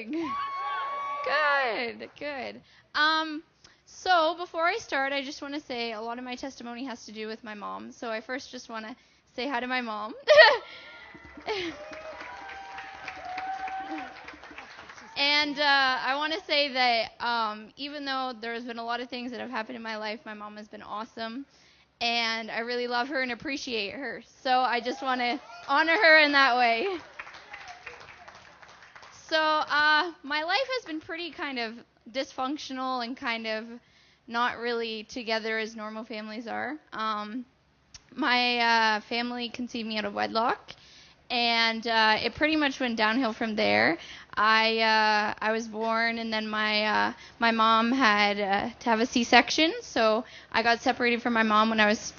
doing? Good. So before I start, I just want to say a lot of my testimony has to do with my mom. So I first just want to say hi to my mom. And I want to say that even though there's been a lot of things that have happened in my life, my mom has been awesome. And I really love her and appreciate her. So I just want to honor her in that way. So my life has been pretty kind of dysfunctional and kind of not really together as normal families are. My family conceived me out of wedlock, and it pretty much went downhill from there. I was born, and then my mom had to have a C-section, so I got separated from my mom when I was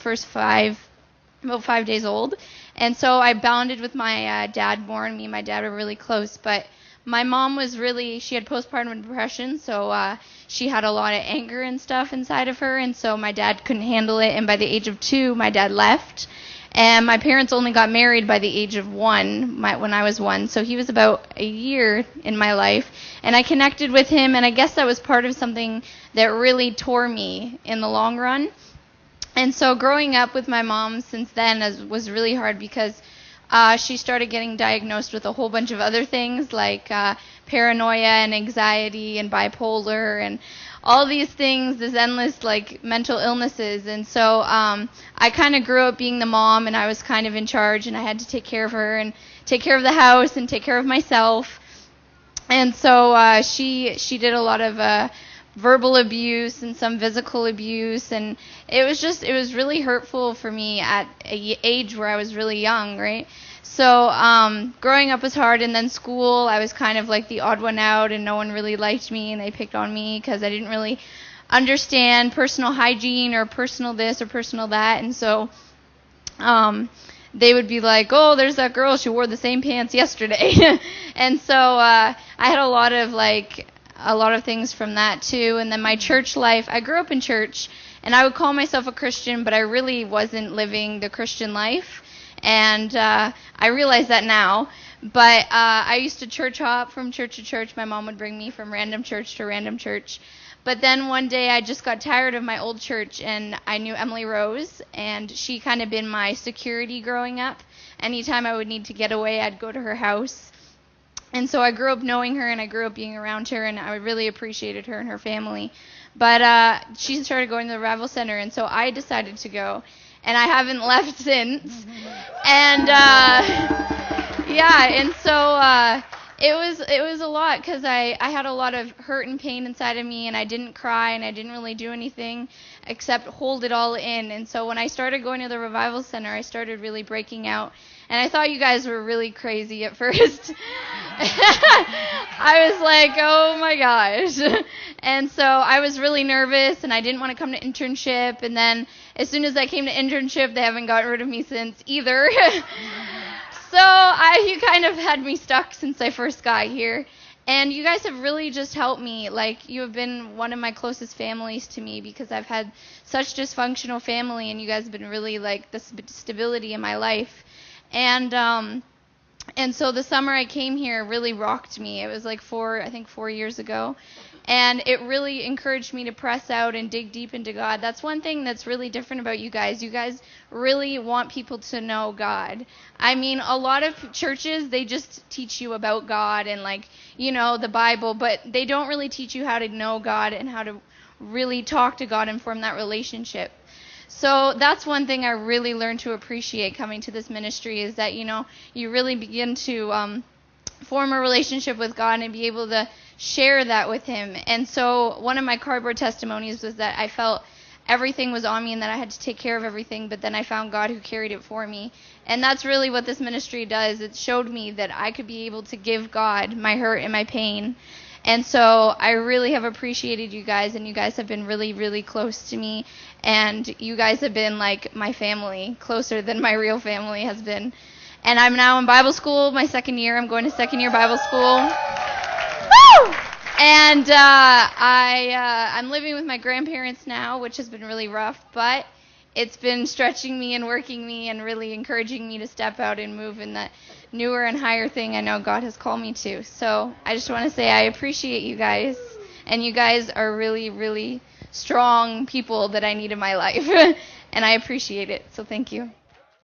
about 5 days old. And so I bonded with my dad more, and me and my dad were really close. But my mom she had postpartum depression, so she had a lot of anger and stuff inside of her, and so my dad couldn't handle it. And by the age of 2, my dad left. And my parents only got married by the age of 1, when I was 1. So he was about a year in my life. And I connected with him, and I guess that was part of something that really tore me in the long run. And so growing up with my mom since then was really hard because she started getting diagnosed with a whole bunch of other things like paranoia and anxiety and bipolar and all these things, this endless like mental illnesses. And so I kind of grew up being the mom, and I was kind of in charge, and I had to take care of her and take care of the house and take care of myself. And so she did a lot of verbal abuse and some physical abuse, and it was really hurtful for me at an age where I was really young, right? So growing up was hard, and then school, I was kind of like the odd one out, and no one really liked me, and they picked on me because I didn't really understand personal hygiene or personal this or personal that. And so they would be like, oh, there's that girl, she wore the same pants yesterday. And so I had a lot of things from that too. And then my church life, I grew up in church, and I would call myself a Christian, but I really wasn't living the Christian life. And I realize that now. But I used to church hop from church to church. My mom would bring me from random church to random church. But then one day I just got tired of my old church, and I knew Emily Rose, and she kind of been my security growing up. Anytime I would need to get away, I'd go to her house. And so I grew up knowing her, and I grew up being around her, and I really appreciated her and her family. But she started going to the Revival Center, and so I decided to go. And I haven't left since. And and so it was a lot because I had a lot of hurt and pain inside of me, and I didn't cry, and I didn't really do anything except hold it all in. And so when I started going to the Revival Center, I started really breaking out. And I thought you guys were really crazy at first. I was like, oh my gosh. And so I was really nervous, and I didn't want to come to internship. And then as soon as I came to internship, they haven't gotten rid of me since either. So you kind of had me stuck since I first got here. And you guys have really just helped me. Like, you have been one of my closest families to me because I've had such dysfunctional family, and you guys have been really like the stability in my life. And so the summer I came here really rocked me. It was like 4 years ago. And it really encouraged me to press out and dig deep into God. That's one thing that's really different about you guys. You guys really want people to know God. I mean, a lot of churches, they just teach you about God and the Bible, but they don't really teach you how to know God and how to really talk to God and form that relationship. So that's one thing I really learned to appreciate coming to this ministry is that, you really begin to form a relationship with God and be able to share that with Him. And so one of my cardboard testimonies was that I felt everything was on me and that I had to take care of everything, but then I found God who carried it for me. And that's really what this ministry does. It showed me that I could be able to give God my hurt and my pain. And so I really have appreciated you guys, and you guys have been really, really close to me. And you guys have been like my family, closer than my real family has been. And I'm now in Bible school, my second year. I'm going to second-year Bible school. Woo! And I'm living with my grandparents now, which has been really rough, but it's been stretching me and working me and really encouraging me to step out and move in that newer and higher thing I know God has called me to. So I just want to say I appreciate you guys, and you guys are really, really strong people that I need in my life, and I appreciate it. So thank you.